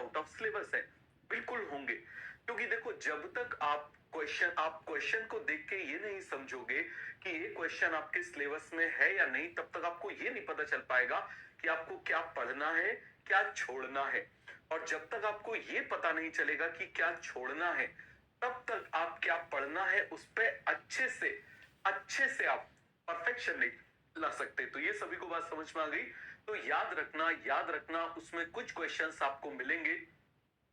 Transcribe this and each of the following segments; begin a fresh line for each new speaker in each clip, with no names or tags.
Out of syllabus है? बिल्कुल होंगे, क्योंकि देखो जब तक आप क्वेश्चन को देख के ये नहीं समझोगे कि ये क्वेश्चन आपके सिलेबस में है या नहीं, तब तक आपको ये नहीं पता चल पाएगा कि आपको क्या पढ़ना है, क्या छोड़ना है। और जब तक आपको ये पता नहीं चलेगा कि क्या छोड़ना है, तब तक आप क्या पढ़ना है उस पे अच्छे से आप परफेक्शन नहीं ला सकते। तो ये सभी को बात समझ में आ गई? तो याद रखना उसमें कुछ क्वेश्चंस आपको मिलेंगे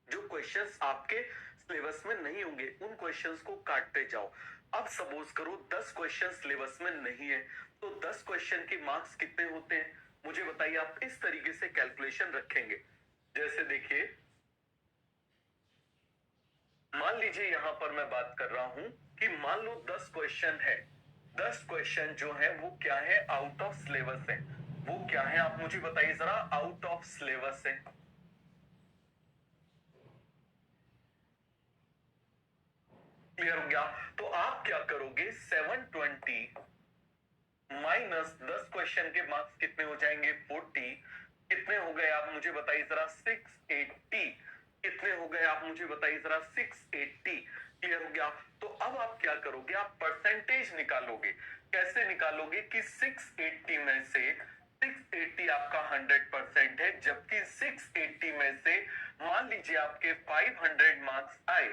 जो क्वेश्चंस आपके सिलेबस में नहीं होंगे, उन क्वेश्चंस को काटते जाओ। अब सपोज करो 10 क्वेश्चन सिलेबस में नहीं है, तो 10 क्वेश्चन के मार्क्स कितने होते हैं मुझे बताइए। आप इस तरीके से कैलकुलेशन रखेंगे, जैसे देखिए मान लीजिए यहां पर मैं बात कर रहा हूं कि मान लो 10 क्वेश्चन है, 10 क्वेश्चन जो है वो क्या है, आउट ऑफ सिलेबस है। वो क्या है आप मुझे बताइए जरा, आउट ऑफ सिलेबस है। क्लियर हो गया? तो आप क्या करोगे, 720 माइनस 10 क्वेश्चन के मार्क्स कितने हो जाएंगे, 40। कितने हो गए आप मुझे बताइए जरा, 680। कितने हो गए आप मुझे बताइए जरा, 680। क्लियर हो गया? तो अब आप क्या करोगे, आप परसेंटेज निकालोगे। कैसे निकालोगे कि 680 में से 680 आपका 100% है, जबकि 680 में से मान लीजिए आपके 500 मार्क्स आए,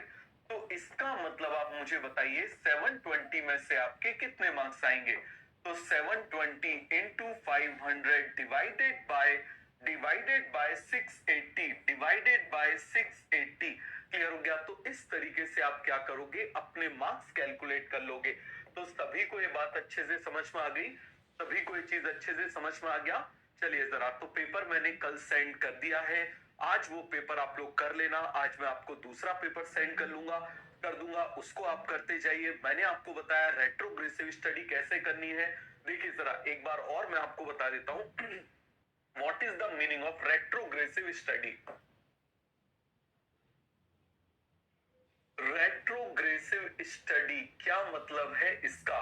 तो इसका मतलब आप मुझे बताइए 720 में से आपके कितने मार्क्स आएंगे। तो 720 into 500 divided by 680 divided by 680। Clear हो गया? तो इस तरीके से आप क्या करोगे, अपने मार्क्स कैलकुलेट कर लोगे। तो सभी को ये बात अच्छे से समझ में आ गई? सभी को ये चीज अच्छे से समझ में आ गया? चलिए जरा, तो पेपर मैंने कल सेंड कर दिया है, आज वो पेपर आप लोग कर लेना। आज मैं आपको दूसरा पेपर सेंड कर दूंगा, उसको आप करते जाइए। मैंने आपको बताया रेट्रोग्रेसिव स्टडी कैसे करनी है। देखिए जरा एक बार और मैं आपको बता देता हूं what is the meaning of retrogressive study. Retrogressive study क्या मतलब है इसका?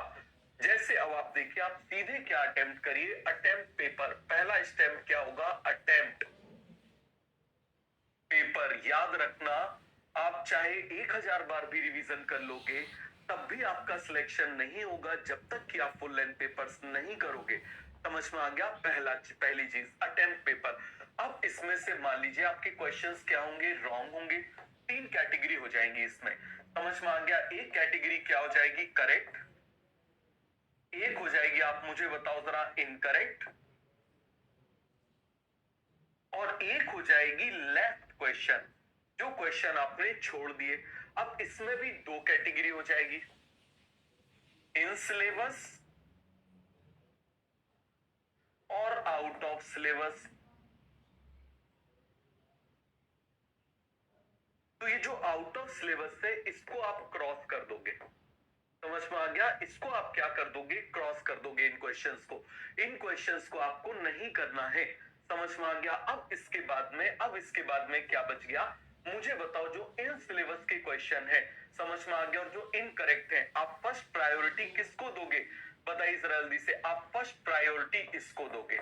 जैसे अब आप देखिए, आप सीधे क्या अटेम्प्ट करिए, अटेम्प्ट पेपर। पहला स्टेप क्या होगा, अटेम्प्ट पेपर। याद रखना, आप चाहे 1000 बार भी रिवीजन कर लोगे, तब भी आपका सिलेक्शन नहीं होगा जब तक कि आप फुल लेंथ पेपर्स नहीं करोगे। समझ में आ गया? पहली चीज अटेम्प्ट पेपर। अब इसमें से मान लीजिए आपके क्वेश्चंस क्या होंगे, रॉन्ग होंगे। 3 कैटेगरी हो जाएंगी इसमें। समझ में आ गया? एक कैटेगरी क्या हो जाएगी, करेक्ट। एक हो जाएगी, आप मुझे बताओ जरा, इनकरेक्ट। और एक हो जाएगी लेफ्ट क्वेश्चन, जो क्वेश्चन आपने छोड़ दिए। अब इसमें भी 2 कैटेगरी हो जाएगी, इन सिलेबस और आउट ऑफ सिलेबस। तो ये जो आउट ऑफ सिलेबस है, इसको आप क्रॉस कर दोगे। समझ में आ गया? इसको आप क्या कर दोगे, क्रॉस कर दोगे इन क्वेश्चंस को। इन क्वेश्चंस को आपको नहीं करना है। समझ में आ गया? अब इसके बाद में क्या बच गया, मुझे बताओ। जो इन सिलेबस के क्वेश्चन है, समझ में आ गया, और जो इनकरेक्ट है, आप फर्स्ट प्रायोरिटी किसको दोगे बताइए जरा जल्दी से। आप फर्स्ट प्रायोरिटी किसको दोगे?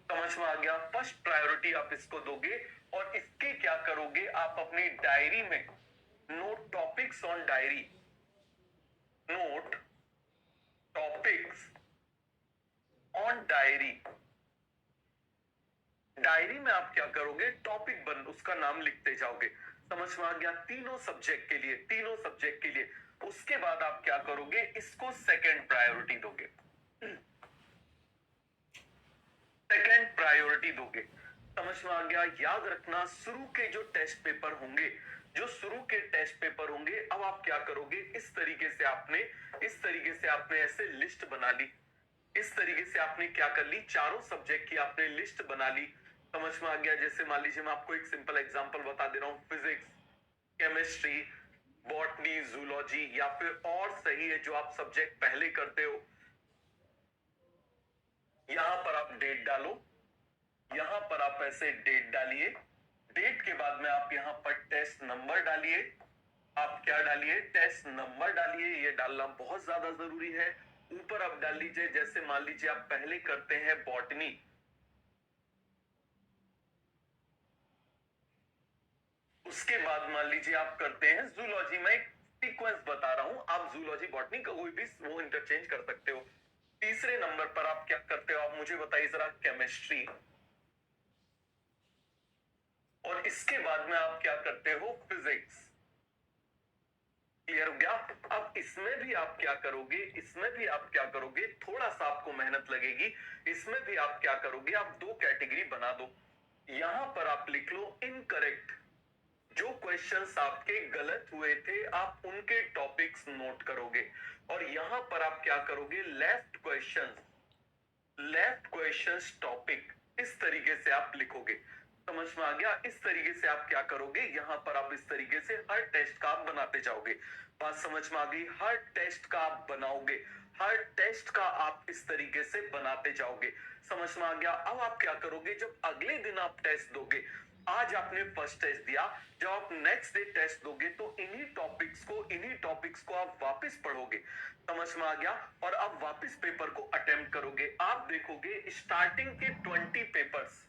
समझ में आ गया? फर्स्ट प्रायोरिटी आप इसको दोगे। और इसके क्या करोगे, आप अपनी डायरी में note topics on diary, note topics on diary. Diary में आप क्या करोगे, टॉपिक बन उसका नाम लिखते जाओगे। समझ में आ गया? तीनों सब्जेक्ट के लिए। उसके बाद आप क्या करोगे, इसको सेकंड प्रायोरिटी दोगे। सेकंड प्रायोरिटी दोगे। समझ में आ गया? याद रखना, शुरू के जो टेस्ट पेपर होंगे, अब आप क्या करोगे, इस तरीके से आपने ऐसे लिस्ट बना ली। इस तरीके से आपने क्या कर ली, चारों सब्जेक्ट की आपने लिस्ट बना ली। समझ में आ गया? जैसे मान लीजिए मैं आपको एक सिंपल एग्जांपल बता दे रहा हूं, फिजिक्स, केमिस्ट्री, बॉटनी, जूलॉजी, या फिर और सही है जो आप सब्जेक्ट पहले करते हो। यहां पर आप डेट डालो, यहां पर आप ऐसे डेट डालिए। डेट के बाद में आप यहां पर टेस्ट नंबर डालिए। आप क्या डालिए, टेस्ट नंबर डालिए। ये डालना बहुत ज्यादा जरूरी है। ऊपर आप डाल लीजिए, जैसे मान लीजिए आप पहले करते हैं बॉटनी, उसके बाद मान लीजिए आप करते हैं जूलॉजी में, एक सीक्वेंस बता रहा हूं, आप जूलॉजी बॉटनी का कोई भी वो इंटरचेंज कर सकते हो। तीसरे नंबर पर आप क्या करते हो, आप मुझे बताइए जरा, केमिस्ट्री। और इसके बाद में आप क्या करते हो, फिजिक्स। क्लियर हो गया। अब इसमें भी आप क्या करोगे, इसमें भी आप क्या करोगे, थोड़ा सा आपको मेहनत लगेगी। इसमें भी आप क्या करोगे, आप दो कैटेगरी बना दो। यहां पर आप लिख लो इनकरेक्ट, जो क्वेश्चंस आपके गलत हुए थे आप उनके टॉपिक्स नोट करोगे। और यहां पर आप क्या करोगे, left questions, left questions topic, इस तरीके से आप लिखोगे। समझ में आ गया। इस तरीके से आप क्या करोगे, यहां पर आप इस तरीके से हर टेस्ट का आप बनाते जाओगे। बात समझ में आ गई। हर टेस्ट का आप बनाओगे, हर टेस्ट का आप इस तरीके से बनाते जाओगे। समझ में आ गया। अब आप क्या करोगे, जब अगले दिन आप टेस्ट दोगे, आज आपने फर्स्ट टेस्ट दिया, जब आप नेक्स्ट डे टेस्ट दोगे तो इन्हीं टॉपिक्स को आप वापस पढ़ोगे। समझ में आ गया। और अब वापस पेपर को अटेम्प्ट करोगे। आप देखोगे स्टार्टिंग के 20 पेपर्स,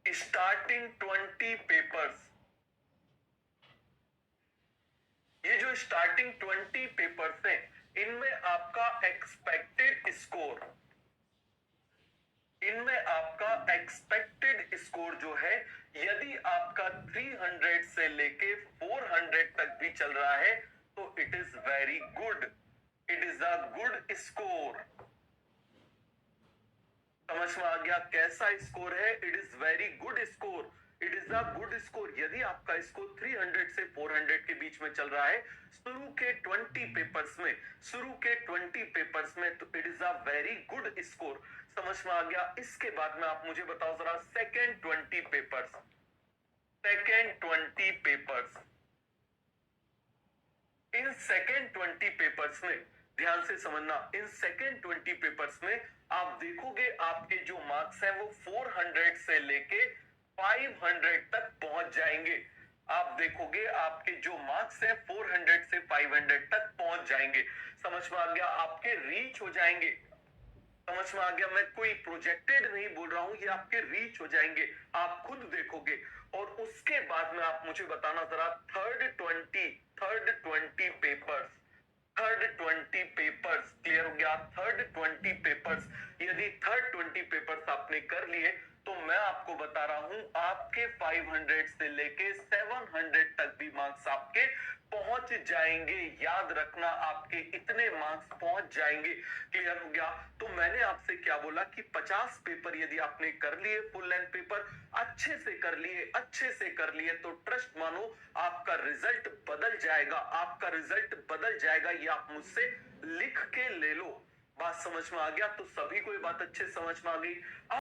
स्टार्टिंग 20 पेपर्स, ये जो स्टार्टिंग 20 पेपर्स हैं, इनमें आपका एक्सपेक्टेड स्कोर, इनमें आपका एक्सपेक्टेड स्कोर जो है, यदि आपका 300 से लेके 400 तक भी चल रहा है तो it is very good, it is a good score. समझ में आ गया कैसा स्कोर है, it is very good score, it is a good score. यदि आपका स्कोर 300 से 400 के बीच में चल रहा है शुरू के 20 पेपर्स में, शुरू के 20 पेपर्स में, तो it is a very good score. समझ में आ गया। इसके बाद में आप मुझे बताओ जरा, second 20 papers, second 20 papers, in second 20 papers में ध्यान से समझना, इन सेकेंड 20 पेपर्स में आप देखोगे आपके जो मार्क्स हैं वो 400 से लेके 500 तक पहुंच जाएंगे। आप देखोगे आपके जो मार्क्स हैं 400 से 500 तक पहुंच जाएंगे। समझ में आ गया। आपके रीच हो जाएंगे। समझ में आ गया। मैं कोई प्रोजेक्टेड नहीं बोल रहा हूं, ये आपके रीच हो जाएंगे, आप खुद देखोगे। और उसके बाद में आप मुझे बताना जरा, third 20 papers, third 20 papers, clear हो गया। थर्ड 20 पेपर्स, यदि थर्ड 20 पेपर्स आपने कर लिए तो मैं आपको बता रहा हूं आपके 500 से लेके 700 तक भी मार्क्स आपके पहुंच जाएंगे। याद रखना, आपके इतने मार्क्स पहुंच जाएंगे। क्लियर हो गया। तो मैंने आपसे क्या बोला कि 50 पेपर यदि आपने कर लिए, फुल लेंथ पेपर अच्छे से कर लिए, अच्छे से कर लिए, तो ट्रस्ट मानो आपका रिजल्ट बदल जाएगा, आपका रिजल्ट बदल जाएगा। ये आप मुझसे लिख के ले लो। बात समझ में आ गया। तो सभी को ये बात अच्छे समझ में आ गई।